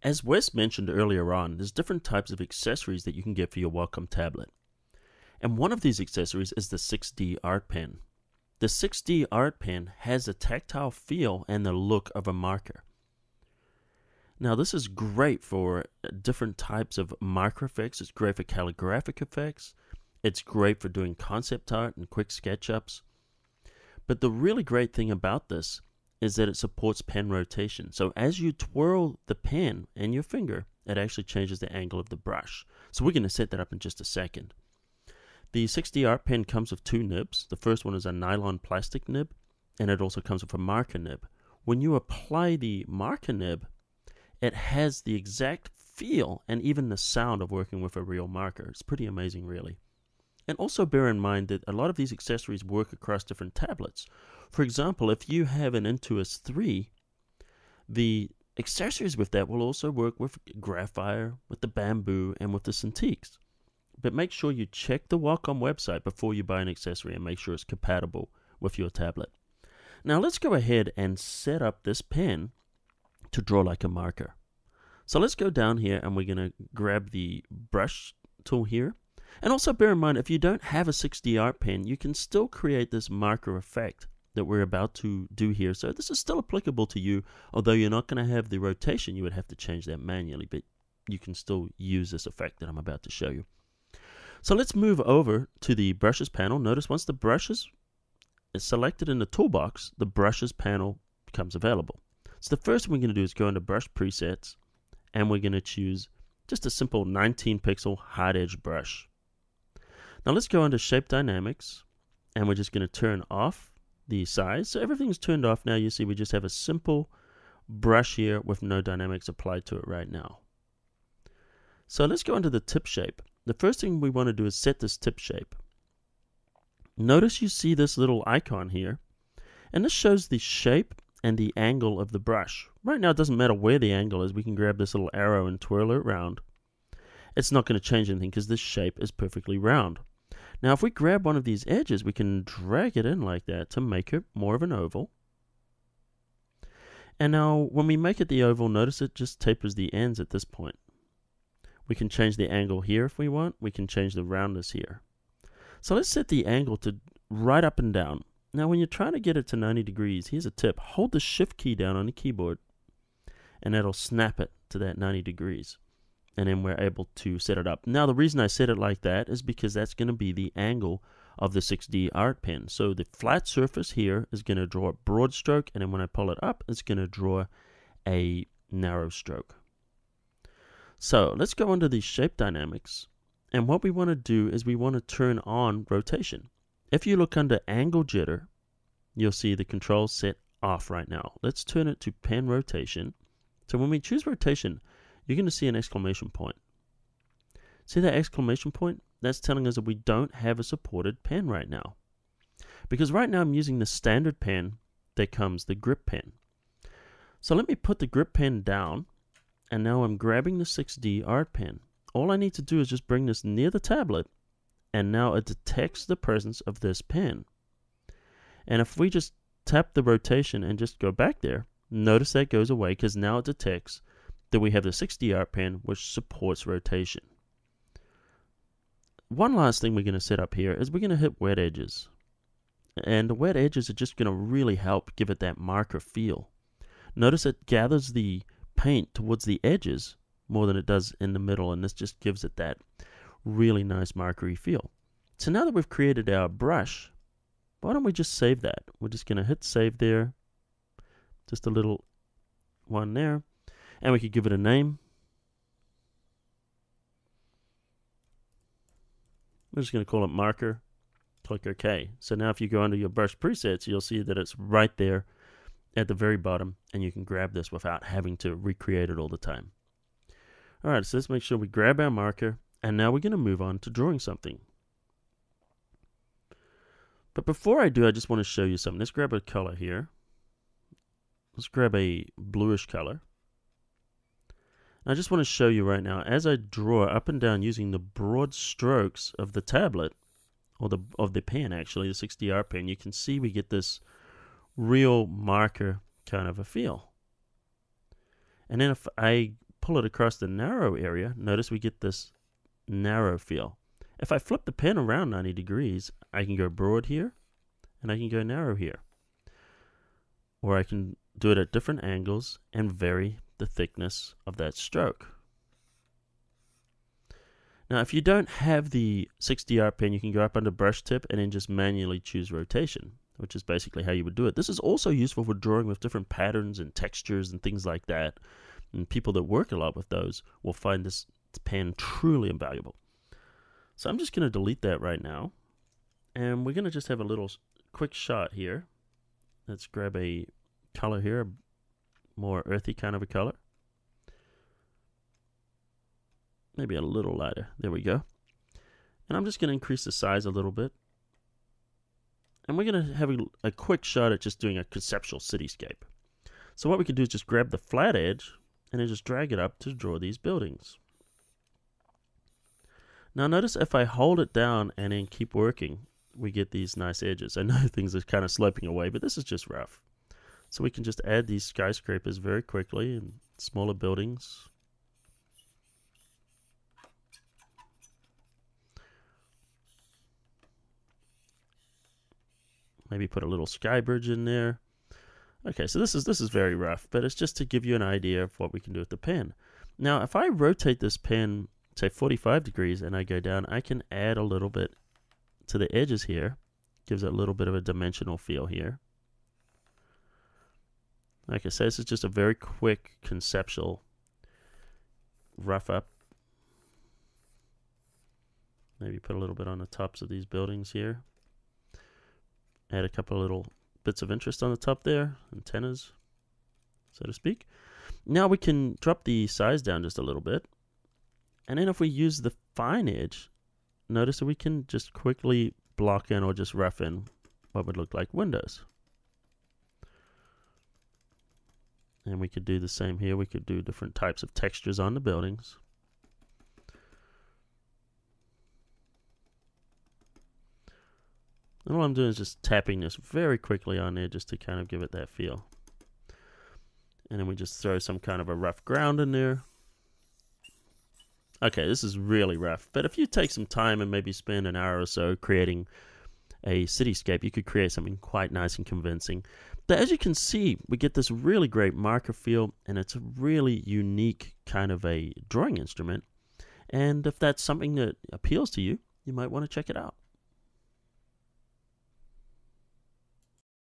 As Wes mentioned earlier on, there's different types of accessories that you can get for your Wacom tablet. And one of these accessories is the 6D Art Pen. The 6D Art Pen has a tactile feel and the look of a marker. Now this is great for different types of marker effects. It's great for calligraphic effects. It's great for doing concept art and quick SketchUps. But the really great thing about this is that it supports pen rotation. So as you twirl the pen and your finger, it actually changes the angle of the brush. So we're going to set that up in just a second. The 6D Art Pen comes with two nibs. The first one is a nylon plastic nib, and it also comes with a marker nib. When you apply the marker nib, it has the exact feel and even the sound of working with a real marker. It's pretty amazing, really. And also bear in mind that a lot of these accessories work across different tablets. For example, if you have an Intuos 3, the accessories with that will also work with Graphire, with the Bamboo, and with the Cintiqs. But make sure you check the Wacom website before you buy an accessory and make sure it's compatible with your tablet. Now let's go ahead and set up this pen to draw like a marker. So let's go down here and we're going to grab the brush tool here. And also bear in mind, if you don't have a 6D Art Pen, you can still create this marker effect that we're about to do here. So this is still applicable to you, although you're not going to have the rotation. You would have to change that manually, but you can still use this effect that I'm about to show you. So let's move over to the brushes panel. Notice once the brushes is selected in the toolbox, the brushes panel becomes available. So the first thing we're going to do is go into brush presets, and we're going to choose just a simple 19 pixel hard edge brush. Now let's go into shape dynamics, and we're just going to turn off the size. So everything's turned off now. You see we just have a simple brush here with no dynamics applied to it right now. So let's go into the tip shape. The first thing we want to do is set this tip shape. Notice you see this little icon here, and this shows the shape and the angle of the brush. Right now it doesn't matter where the angle is. We can grab this little arrow and twirl it around. It's not going to change anything because this shape is perfectly round. Now if we grab one of these edges, we can drag it in like that to make it more of an oval. And now when we make it the oval, notice it just tapers the ends at this point. We can change the angle here if we want. We can change the roundness here. So let's set the angle to right up and down. Now when you're trying to get it to 90 degrees, here's a tip. Hold the shift key down on the keyboard and that'll snap it to that 90 degrees. And then we're able to set it up. Now the reason I set it like that is because that's going to be the angle of the 6D Art Pen. So the flat surface here is going to draw a broad stroke, and then when I pull it up, it's going to draw a narrow stroke. So let's go into the shape dynamics, and what we want to do is we want to turn on rotation. If you look under angle jitter, you'll see the controls set off right now. Let's turn it to pen rotation. So when we choose rotation, you're going to see an exclamation point. See that exclamation point? That's telling us that we don't have a supported pen right now. Because right now I'm using the standard pen that comes the grip pen. So let me put the grip pen down. And now I'm grabbing the 6D Art Pen. All I need to do is just bring this near the tablet, and now it detects the presence of this pen. And if we just tap the rotation and just go back there, notice that goes away because now it detects that we have the 6D Art Pen which supports rotation. One last thing we're going to set up here is we're going to hit wet edges. And the wet edges are just going to really help give it that marker feel. Notice it gathers the paint towards the edges more than it does in the middle, and this just gives it that really nice markery feel. So now that we've created our brush, why don't we just save that? We're just going to hit save there, just a little one there, and we could give it a name. We're just going to call it marker. Click OK. So now if you go under your brush presets, you'll see that it's right there at the very bottom, and you can grab this without having to recreate it all the time. Alright, so let's make sure we grab our marker, and now we're going to move on to drawing something. But before I do, I just want to show you something. Let's grab a color here. Let's grab a bluish color. And I just want to show you right now, as I draw up and down using the broad strokes of the tablet, or of the pen actually, the 6D Art Pen, you can see we get this real marker kind of a feel. And then if I pull it across the narrow area, notice we get this narrow feel. If I flip the pen around 90 degrees, I can go broad here, and I can go narrow here. Or I can do it at different angles and vary the thickness of that stroke. Now, if you don't have the 6D art pen, you can go up under brush tip and then just manually choose rotation, which is basically how you would do it. This is also useful for drawing with different patterns and textures and things like that. And people that work a lot with those will find this pen truly invaluable. So I'm just going to delete that right now. And we're going to just have a little quick shot here. Let's grab a color here, a more earthy kind of a color. Maybe a little lighter. There we go. And I'm just going to increase the size a little bit. And we're going to have a quick shot at just doing a conceptual cityscape. So what we can do is just grab the flat edge and then just drag it up to draw these buildings. Now notice if I hold it down and then keep working, we get these nice edges. I know things are kind of sloping away, but this is just rough. So we can just add these skyscrapers very quickly and smaller buildings. Maybe put a little sky bridge in there. Okay, so this is very rough, but it's just to give you an idea of what we can do with the pen. Now, if I rotate this pen, say 45 degrees, and I go down, I can add a little bit to the edges here. Gives it a little bit of a dimensional feel here. Like I said, this is just a very quick conceptual rough up. Maybe put a little bit on the tops of these buildings here. Add a couple of little bits of interest on the top there, antennas, so to speak. Now we can drop the size down just a little bit. And then if we use the fine edge, notice that we can just quickly block in or just rough in what would look like windows. And we could do the same here. We could do different types of textures on the buildings. And all I'm doing is just tapping this very quickly on there just to kind of give it that feel. And then we just throw some kind of a rough ground in there. Okay, this is really rough. But if you take some time and maybe spend an hour or so creating a cityscape, you could create something quite nice and convincing. But as you can see, we get this really great marker feel, and it's a really unique kind of a drawing instrument. And if that's something that appeals to you, you might want to check it out.